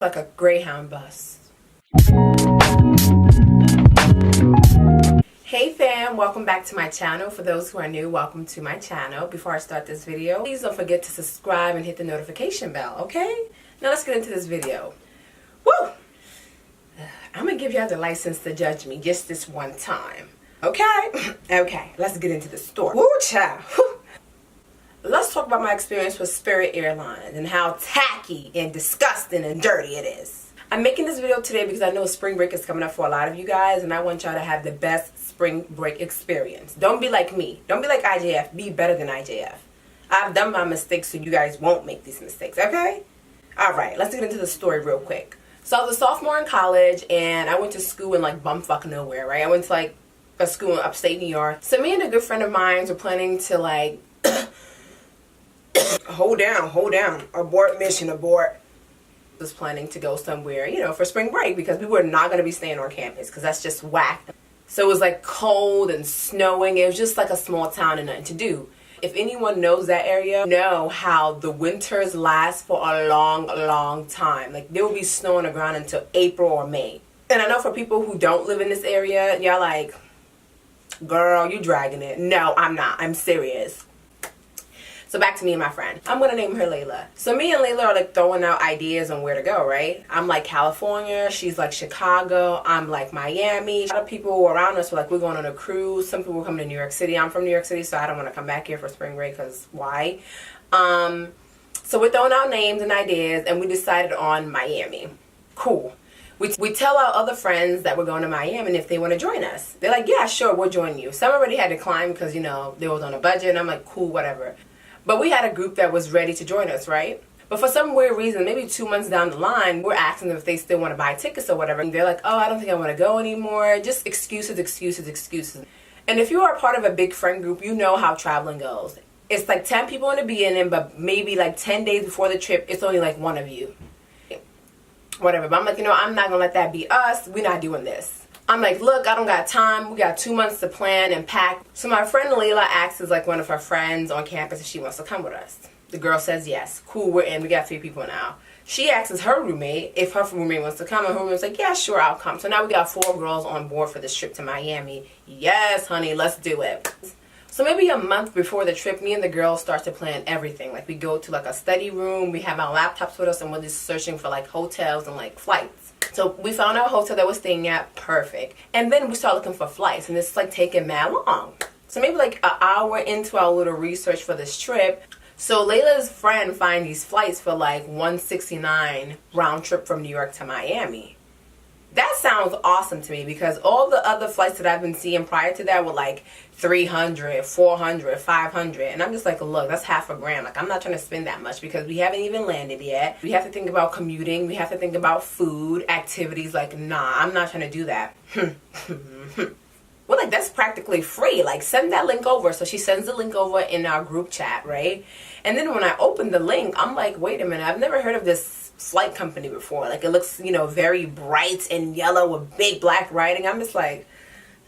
like a Greyhound bus. Hey fam, welcome back to my channel. For those who are new, welcome to my channel. Before I start this video, please don't forget to subscribe and hit the notification bell, okay? Now let's get into this video. Woo! I'm gonna give y'all the license to judge me just this one time, okay? Okay, let's get into the story. Woo, child. Woo. Let's talk about my experience with Spirit Airlines and how tacky and disgusting and dirty it is. I'm making this video today because I know spring break is coming up for a lot of you guys, and I want y'all to have the best spring break experience. Don't be like me. Don't be like IJF. Be better than IJF. I've done my mistakes so you guys won't make these mistakes, okay? Alright, let's get into the story real quick. So I was a sophomore in college, and I went to school in like bumfuck nowhere, right? I went to like a school in upstate New York. So me and a good friend of mine were planning to like hold down, abort mission, abort. Was planning to go somewhere, you know, for spring break because we were not going to be staying on campus because that's just whack. So it was like cold and snowing. It was just like a small town and nothing to do. If anyone knows that area, know how the winters last for a long time. Like there will be snow on the ground until April or May. And I know for people who don't live in this area, y'all like, girl, you dragging it. No, I'm not. I'm serious. So back to me and my friend. I'm going to name her Layla. So me and Layla are like throwing out ideas on where to go, right? I'm like California. She's like Chicago. I'm like Miami. A lot of people around us were like, we're going on a cruise. Some people were coming to New York City. I'm from New York City, so I don't want to come back here for spring break because why? So we're throwing out names and ideas, and we decided on Miami. Cool. We tell our other friends that we're going to Miami and if they want to join us. They're like, yeah, sure, we'll join you. Some already had declined because, you know, they was on a budget, and I'm like, cool, whatever. But we had a group that was ready to join us, right? But for some weird reason, maybe 2 months down the line, we're asking them if they still want to buy tickets or whatever. And they're like, oh, I don't think I want to go anymore. Just excuses. And if you are a part of a big friend group, you know how traveling goes. It's like 10 people in the beginning, but maybe like 10 days before the trip, it's only like one of you. Whatever. But I'm like, you know, I'm not going to let that be us. We're not doing this. I'm like, look, I don't got time. We got 2 months to plan and pack. So my friend Layla asks is like one of her friends on campus if she wants to come with us. The girl says yes. Cool, we're in. We got 3 people now. She asks her roommate if her roommate wants to come, and her roommate's like, yeah, sure, I'll come. So now we got 4 girls on board for this trip to Miami. Yes, honey, let's do it. So maybe a month before the trip, me and the girls start to plan everything. Like we go to like a study room, we have our laptops with us, and we're just searching for like hotels and like flights. So we found our hotel that we're staying at, perfect. And then we start looking for flights, and it's like taking mad long. So maybe like an hour into our little research for this trip, so Layla's friend find these flights for like $169 round trip from New York to Miami. That sounds awesome to me because all the other flights that I've been seeing prior to that were like $300, $400, $500. And I'm just like, look, that's half a grand. Like, I'm not trying to spend that much because we haven't even landed yet. We have to think about commuting. We have to think about food, activities. Like, nah, I'm not trying to do that. Well, like, that's practically free. Like, send that link over. So she sends the link over in our group chat, right? And then when I open the link, I'm like, wait a minute. I've never heard of this flight company before. Like, it looks, you know, very bright and yellow with big black writing. I'm just like,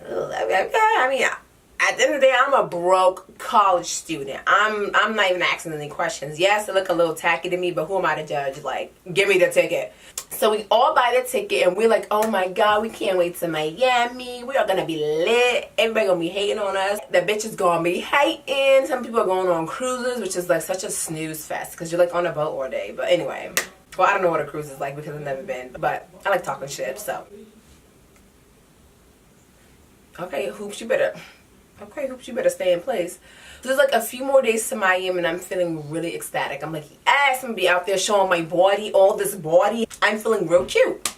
okay. I mean, at the end of the day, I'm a broke college student. I'm not even asking any questions. Yes, it look a little tacky to me, but who am I to judge? Like, give me the ticket. So we all buy the ticket, and we're like, oh my god, we can't wait to Miami. We are gonna be lit. Everybody gonna be hating on us. The bitches gonna be hating. Some people are going on cruises, which is like such a snooze fest because you're like on a boat all day. But anyway, well, I don't know what a cruise is like because I've never been, but I like talking shit, so. Okay, Hoops, you better stay in place. So there's like a few more days to Miami, and I'm feeling really ecstatic. I'm like, yes, I'm gonna be out there showing my body, all this body. I'm feeling real cute.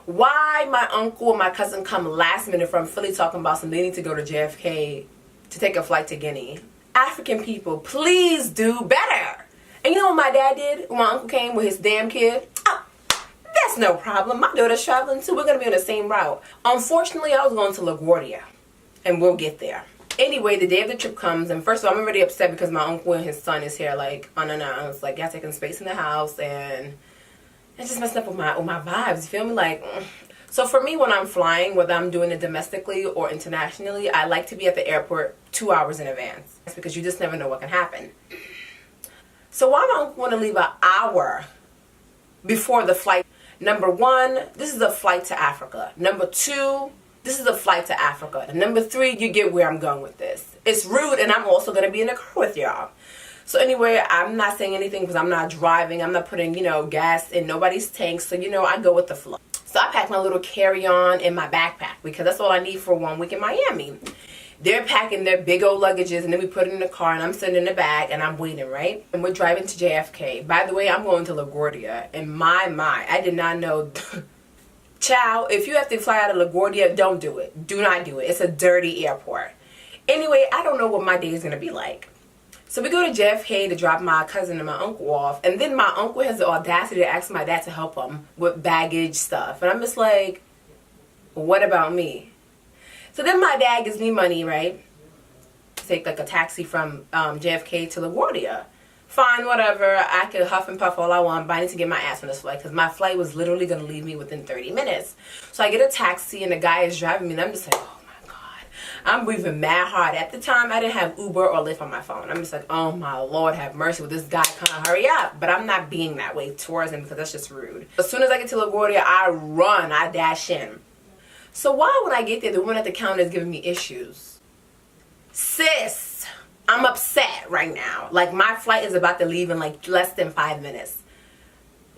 Why my uncle and my cousin come last minute from Philly talking about some they need to go to JFK to take a flight to Guinea. African people, please do better. And you know what my dad did when my uncle came with his damn kid? Oh, that's no problem. My daughter's traveling too. We're going to be on the same route. Unfortunately, I was going to LaGuardia, and we'll get there. Anyway, the day of the trip comes, and first of all, I'm already upset because my uncle and his son is here, like, unannounced. Like, y'all taking space in the house, and it's just messing up with my vibes. You feel me? Like, so for me, when I'm flying, whether I'm doing it domestically or internationally, I like to be at the airport 2 hours in advance. That's because you just never know what can happen. So why my uncle want to leave an hour before the flight. Number one, this is a flight to Africa. Number two, this is a flight to Africa. And number three, you get where I'm going with this. It's rude, and I'm also going to be in the car with y'all. So anyway, I'm not saying anything because I'm not driving. I'm not putting, gas in nobody's tank. So, I go with the flow. So I pack my little carry-on in my backpack because that's all I need for 1 week in Miami. They're packing their big old luggages, and then we put it in the car, and I'm sitting in the back, and I'm waiting, right? And we're driving to JFK. By the way, I'm going to LaGuardia. And my, I did not know. Child, if you have to fly out of LaGuardia, don't do it. Do not do it. It's a dirty airport. Anyway, I don't know what my day is going to be like. So we go to JFK to drop my cousin and my uncle off. And then my uncle has the audacity to ask my dad to help him with baggage stuff. And I'm just like, what about me? So then my dad gives me money, right? To take like a taxi from JFK to LaGuardia. Fine, whatever. I could huff and puff all I want, but I need to get my ass on this flight because my flight was literally going to leave me within 30 minutes. So I get a taxi and the guy is driving me and I'm just like, oh my God. I'm breathing mad hard. At the time, I didn't have Uber or Lyft on my phone. I'm just like, oh my Lord, have mercy with this guy. Kind of hurry up. But I'm not being that way towards him because that's just rude. As soon as I get to LaGuardia, I run. I dash in. So why when I get there, the woman at the counter is giving me issues? Sis, I'm upset right now. Like, my flight is about to leave in like less than 5 minutes.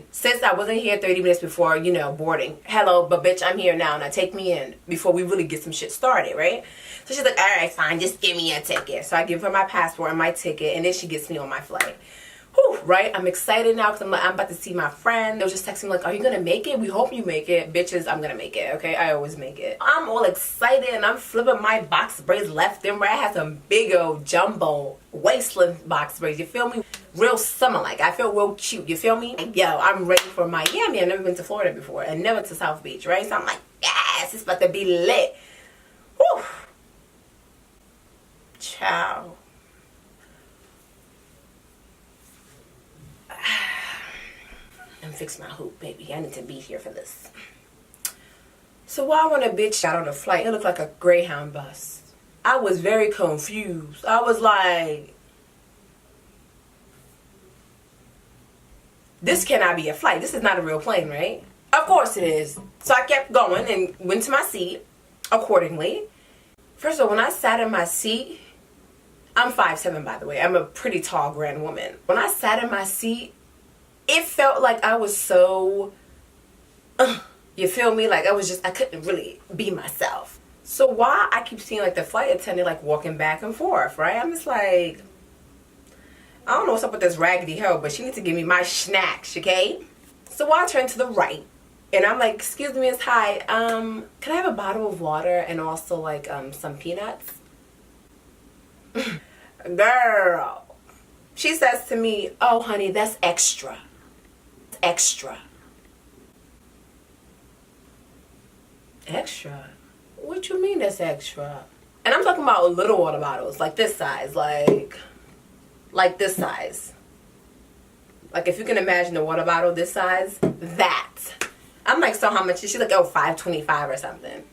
Since I wasn't here 30 minutes before, boarding. Hello, but bitch, I'm here now. Now take me in before we really get some shit started, right? So she's like, all right, fine, just give me a ticket. So I give her my passport and my ticket, and then she gets me on my flight. Whew, right? I'm excited now because I'm about to see my friend. They were just texting me like, are you going to make it? We hope you make it. Bitches, I'm going to make it, okay? I always make it. I'm all excited, and I'm flipping my box braids left and right. I had some big old jumbo waistline box braids. You feel me? Real summer-like. I feel real cute. You feel me? Yo, I'm ready for Miami. I've never been to Florida before and never to South Beach, right? So I'm like, yes, it's about to be lit. Whew. Ciao. And fix my hoop, baby. I need to be here for this. So why when a bitch got on a flight, it looked like a Greyhound bus. I was very confused. I was like, this cannot be a flight. This is not a real plane, right? Of course it is. So I kept going and went to my seat accordingly. First of all, when I sat in my seat, I'm 5'7", by the way. I'm a pretty tall, grand woman. When I sat in my seat, it felt like I was so, you feel me? Like I couldn't really be myself. So why I keep seeing like the flight attendant like walking back and forth, right? I'm just like, I don't know what's up with this raggedy hoe, but she needs to give me my snacks, okay? So I turn to the right, and I'm like, excuse me, Miss Hi, can I have a bottle of water and also like some peanuts? Girl, she says to me, oh honey, that's extra. Extra. Extra? What you mean that's extra? And I'm talking about little water bottles, like this size, like this size. Like if you can imagine a water bottle this size, that. I'm like, so how much? She's like, oh, $5.25 or something.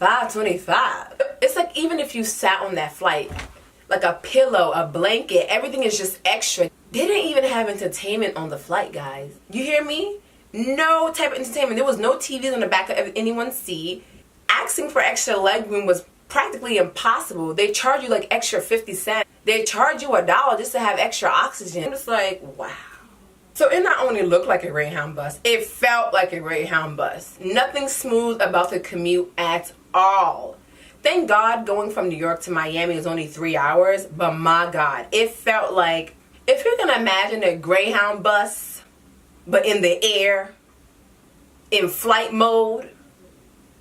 $5.25. It's like even if you sat on that flight, like a pillow, a blanket, everything is just extra. They didn't even have entertainment on the flight, guys. You hear me? No type of entertainment. There was no TVs on the back of anyone's seat. Asking for extra legroom was practically impossible. They charge you like extra 50 cents. They charge you $1 just to have extra oxygen. I'm just like, wow. So it not only looked like a Greyhound bus, it felt like a Greyhound bus. Nothing smooth about the commute at all. Thank God going from New York to Miami is only 3 hours, but my God, it felt like, if you're going to imagine a Greyhound bus, but in the air, in flight mode,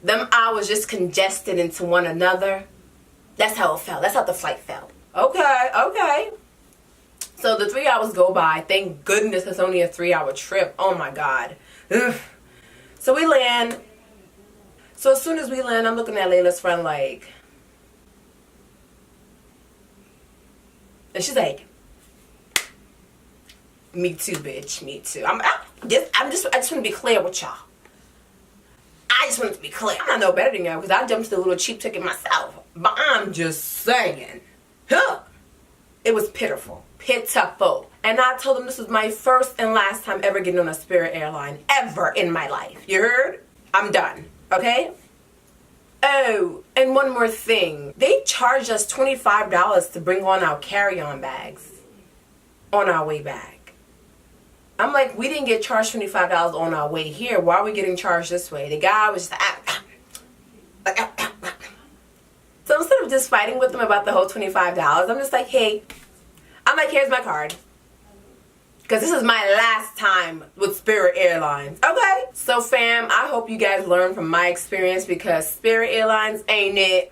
them hours just congested into one another. That's how it felt. That's how the flight felt. Okay. So the 3 hours go by. Thank goodness it's only a 3-hour trip. Oh my God. Ugh. So we land. So as soon as we land, I'm looking at Layla's friend like, and she's like, me too, bitch. Me too. I just want to be clear with y'all. I just want to be clear. I'm not no better than y'all because I jumped to the little cheap ticket myself. But I'm just saying, it was pitiful. Pitiful. And I told them this was my first and last time ever getting on a Spirit airline ever in my life. You heard? I'm done. Okay? Oh, and one more thing. They charged us $25 to bring on our carry-on bags on our way back. I'm like, we didn't get charged $25 on our way here. Why are we getting charged this way? The guy was just So instead of just fighting with them about the whole $25, I'm just like, hey, here's my card. Because this is my last time with Spirit Airlines. Okay? So fam, I hope you guys learned from my experience, because Spirit Airlines ain't it.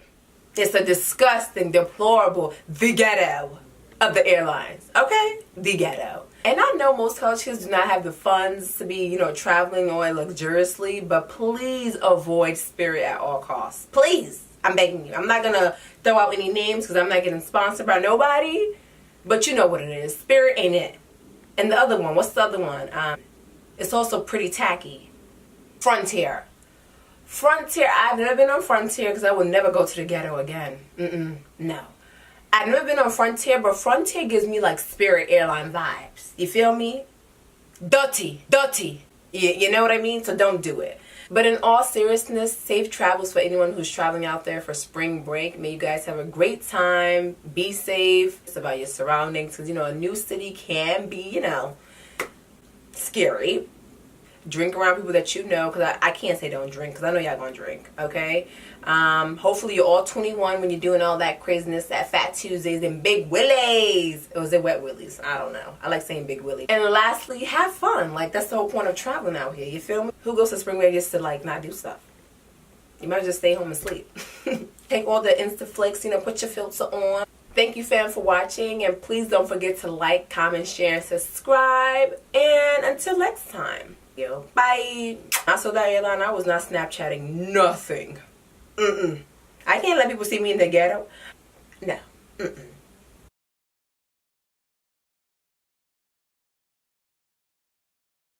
It's a disgusting, deplorable, the ghetto of the airlines. Okay? The ghetto. And I know most college kids do not have the funds to be, traveling on luxuriously, but please avoid Spirit at all costs. Please. I'm begging you. I'm not going to throw out any names because I'm not getting sponsored by nobody. But you know what it is. Spirit ain't it. And the other one, what's the other one? It's also pretty tacky. Frontier. Frontier, I've never been on Frontier because I will never go to the ghetto again. No. I've never been on Frontier, but Frontier gives me like Spirit Airline vibes. You feel me? Dirty. You know what I mean? So don't do it. But in all seriousness, safe travels for anyone who's traveling out there for spring break. May you guys have a great time. Be safe. It's about your surroundings, because, a new city can be, scary. Drink around people that you know, because I can't say don't drink, because I know y'all gonna drink, okay? Hopefully you're all 21 when you're doing all that craziness, that Fat Tuesdays and Big Willies. Or was it Wet Willies? I don't know. I like saying Big Willie. And lastly, have fun. Like, that's the whole point of traveling out here. You feel me? Who goes to spring break just to, not do stuff? You might just stay home and sleep. Take all the Instaflix, put your filter on. Thank you, fam, for watching. And please don't forget to like, comment, share, and subscribe. And until next time. Yo, bye. I saw that airline. I was not Snapchatting nothing. I can't let people see me in the ghetto. No.